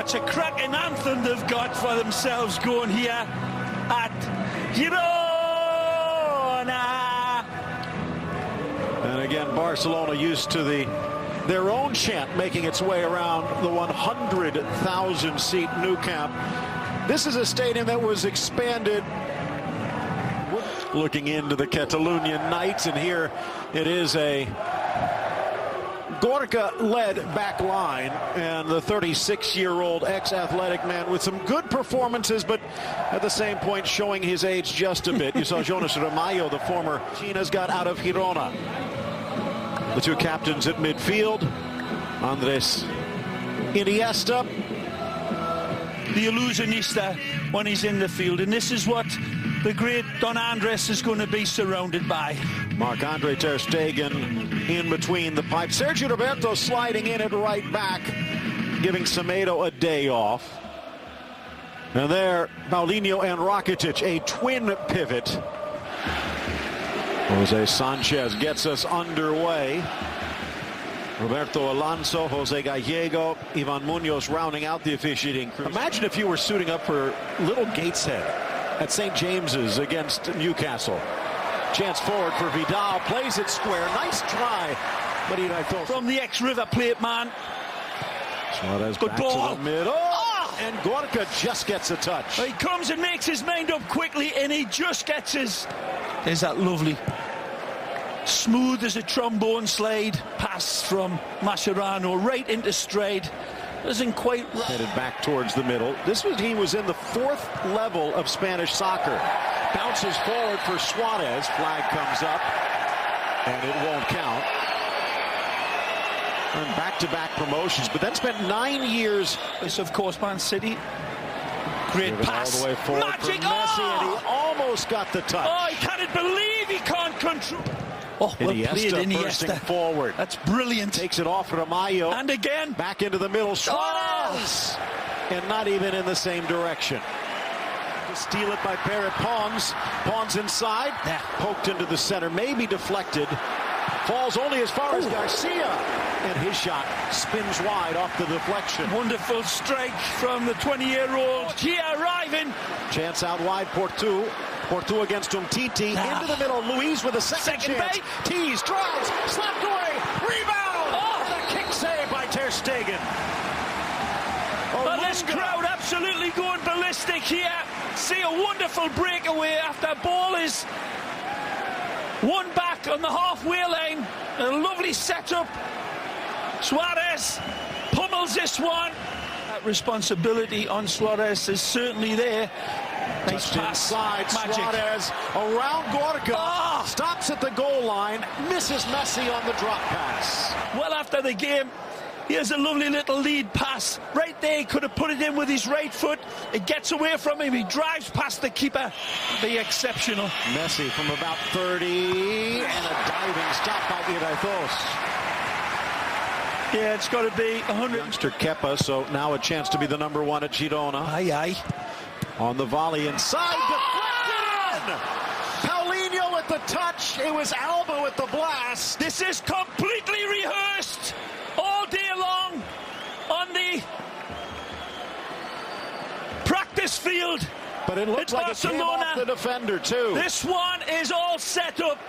it's a cracking anthem they've got for themselves going here at girona. And again, Barcelona used to their own chant making its way around the 100,000-seat Nou Camp. This is a stadium that was expanded. Looking into the Catalonian Knights, and here it is a Gorka-led back line, and the 36-year-old ex-athletic man with some good performances, but at the same point showing his age just a bit. You saw Jonas Ramallo, the former China's got out of Girona. The two captains at midfield, Andres Iniesta. The illusionista when he's in the field, and this is what the great Don Andres is going to be surrounded by. Marc-Andre ter Stegen in between the pipes. Sergio Roberto sliding in at right back, giving Semedo a day off. And there, Paulinho and Rakitic, a twin pivot. Jose Sanchez gets us underway. Roberto Alonso, Jose Gallego, Ivan Munoz rounding out the officiating crew. Imagine if you were suiting up for Little Gateshead at St. James's against Newcastle. Chance forward for Vidal, plays it square. Nice try, but he thought from the ex-River Plate man. Suarez good back ball to the middle, and Gorka just gets a touch. He comes and makes his mind up quickly, and he just gets his. There's that lovely, smooth as a trombone slide pass from Mascherano right into straight. Doesn't quite headed back towards the middle. He was in the fourth level of Spanish soccer. Bounces forward for Suarez. Flag comes up, and it won't count. And back-to-back promotions, but then spent 9 years. This, of course, Man City. Great pass. All the way forward Magic. for Messi, and he almost got the touch. Oh, he can't believe he can't control. Oh, well played, Iniesta. Forward. That's brilliant. Takes it off Ramallo. And again. Back into the middle. Suarez! And not even in the same direction. To steal it by Barrett Pons. Pons inside. Yeah. Poked into the center. Maybe deflected. Falls only as far as Garcia. And his shot spins wide off the deflection. Wonderful strike from the 20-year-old. Here arriving. Chance out wide, Portu. Portu against Umtiti. Into the middle. Luis with a second chance. Tees, drives, slapped away. Rebound! And a kick save by ter Stegen. Well, this crowd absolutely going ballistic here. See a wonderful breakaway after ball is one back on the halfway line. A lovely setup. Suarez pummels this one. That responsibility on Suarez is certainly there. Nice pass. Inside, Suarez around Gorka. Stops at the goal line. Misses Messi on the drop pass. Well, after the game, here's a lovely little lead pass. Right there, he could have put it in with his right foot. It gets away from him. He drives past the keeper. Be exceptional. Messi from about 30. And a diving stop by Irathos. Yeah, it's got to be 100. Youngster Kepa, so now a chance to be the number one at Girona. Aye, aye. On the volley inside, deflected! Paulinho with the touch. It was Alba with the blast. This is completely rehearsed all day long on the practice field. But it looks like Barcelona. It came off the defender too. This one is all set up.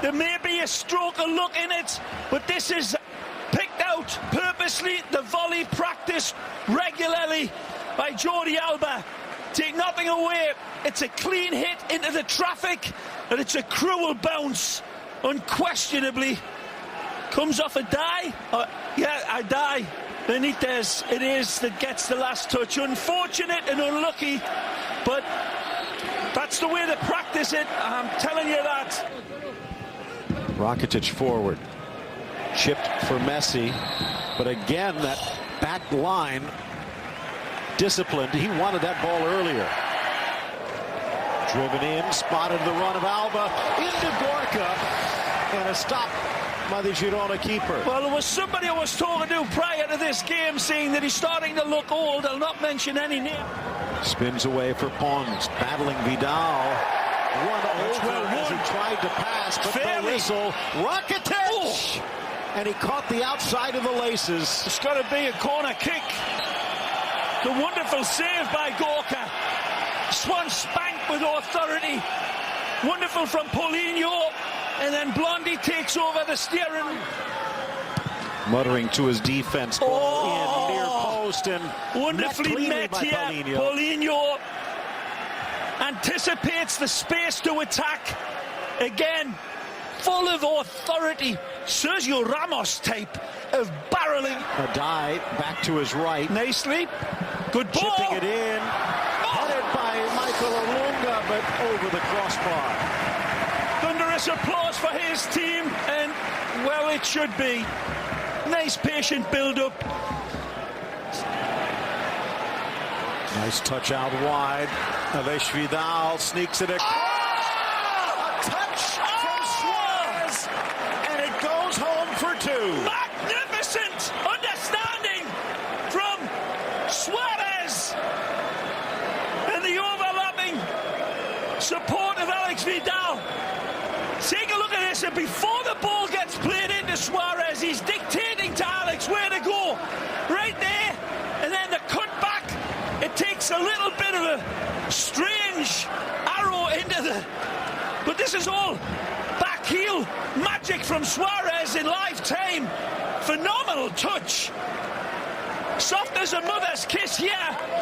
There may be a stroke of luck in it, but this is picked out purposely. The volley practiced regularly by Jordi Alba. Take nothing away. It's a clean hit into the traffic, and it's a cruel bounce. Unquestionably. Comes off a die. Yeah, a die. Benitez, it is, that gets the last touch. Unfortunate and unlucky, but that's the way they practice it. I'm telling you that. Rakitic forward. Chipped for Messi. But again, that back line disciplined. He wanted that ball earlier. Driven in, spotted the run of Alba into Gorka, and a stop by the Girona keeper. Well, there was somebody I was talking to prior to this game saying that he's starting to look old. I'll not mention any name. Spins away for Pons, battling Vidal. Run over as he tried to pass, but the whistle. Rakitic! And he caught the outside of the laces. It's got to be a corner kick. The wonderful save by Gorka. Swan spanked with authority. Wonderful from Paulinho. And then Blondie takes over the steering. Muttering to his defense. Ball in near post and wonderfully met here. Paulinho anticipates the space to attack. Again, full of authority. Sergio Ramos type of barreling. A dive back to his right. Nicely. Good ball. Chipping it in. Headed by Michael Olunga, but over the crossbar. Thunderous applause for his team, and well, it should be. Nice patient build-up. Nice touch out wide. Alex Vidal sneaks it across. A touch from Suarez, and it goes home for two. Magnificent understanding from Suarez, and the overlapping support of Alex Vidal. Take a look at this, and before the ball gets played into Suarez, he's dictating to Alex where to go. Right there, and then the cut back. It takes a little bit of a strange arrow into the... But this is all back heel magic from Suarez in lifetime. Phenomenal touch. Soft as a mother's kiss here.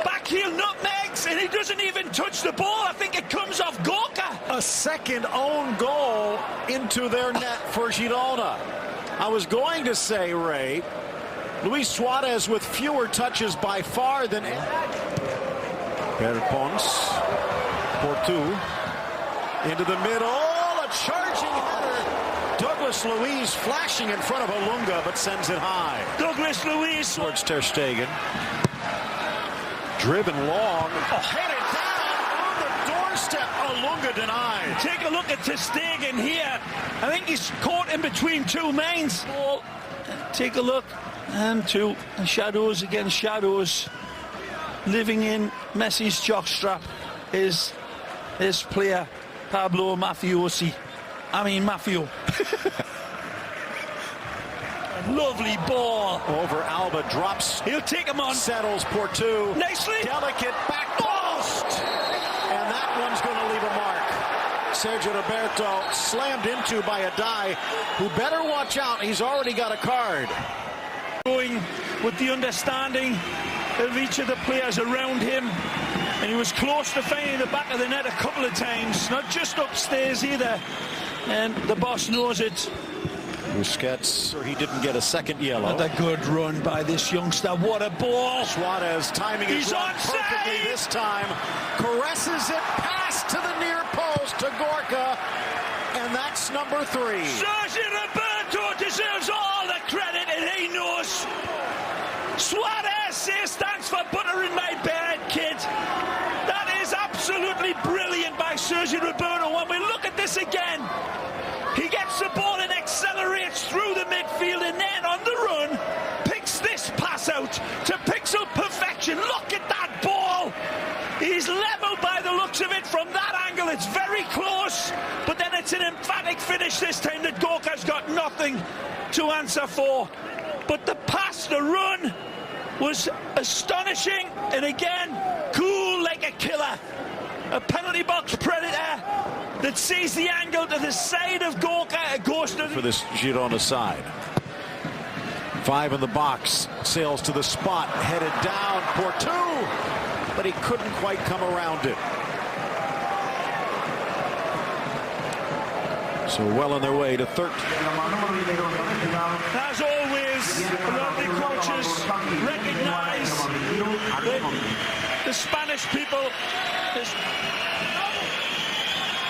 Back heel nutmegs, and he doesn't even touch the ball. I think it comes off Gorka. A second own goal into their net for Girona. I was going to say, Ray, Luis Suarez with fewer touches by far than... Perpons. Portu. Into the middle. A charging header. Douglas Luiz flashing in front of Olunga, but sends it high. Douglas Luiz. Towards Ter Stegen. Driven long. Headed down on the doorstep. Olunga denied. Take a look at Ter Stegen here. I think he's caught in between two men. Take a look. And two shadows against shadows. Living in Messi's jockstrap is his player, Pablo Mafiosi. Mafio. Lovely ball. Over Alba, drops. He'll take him on. Settles Portu. Nicely. Delicate back post. And that one's going to leave a mark. Sergio Roberto slammed into by a die, who better watch out. He's already got a card. Going with the understanding of each of the players around him, and he was close to finding the back of the net a couple of times, not just upstairs either, and the boss knows it. Busquets, or he didn't get a second yellow. What a good run by this youngster. What a ball. Suarez timing his run perfectly this time. Caresses it past to the near post to Gorka, and that's number 3. Sergio Roberto deserves all the credit, and he knows. Suarez stands for butter in my bed, kid. That is absolutely brilliant by Sergio Roberto. When we look at this again, he gets the ball and accelerates through the midfield, and then on the run picks this pass out to pixel perfection. Look at that ball. He's level by the looks of it from that angle. It's very close, but then it's an emphatic finish this time that Gorka's got nothing to answer for. But the pass, the run was astonishing, and again, cool like a killer. A penalty box predator that sees the angle to the side of Gorka. It goes to for this Girona side. 5 in the box, sails to the spot, headed down, Portu, but he couldn't quite come around it. So well on their way to 13. As always, the coaches recognize that the Spanish people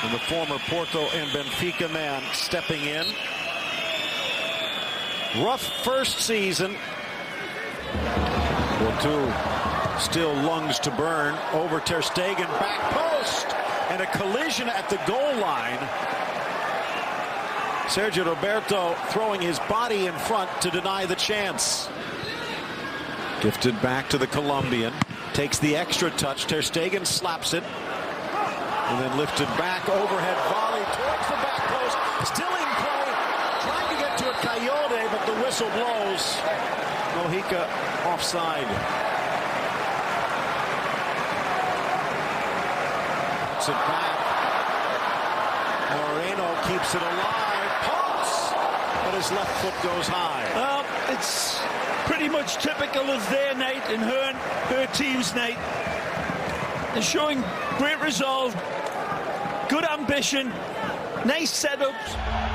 and the former Porto and Benfica man stepping in. Rough first season. Porto still lungs to burn. Over Ter Stegen, back post, and a collision at the goal line. Sergio Roberto throwing his body in front to deny the chance. Gifted back to the Colombian. Takes the extra touch. Ter Stegen slaps it. And then lifted back. Overhead volley towards the back post. Still in play. Trying to get to it, Coyote, but the whistle blows. Mojica offside. Gets it back. Moreno keeps it alive. Pumps. But his left foot goes high. Well, it's pretty much typical of their night and her team's night. They're showing great resolve, good ambition, nice setups.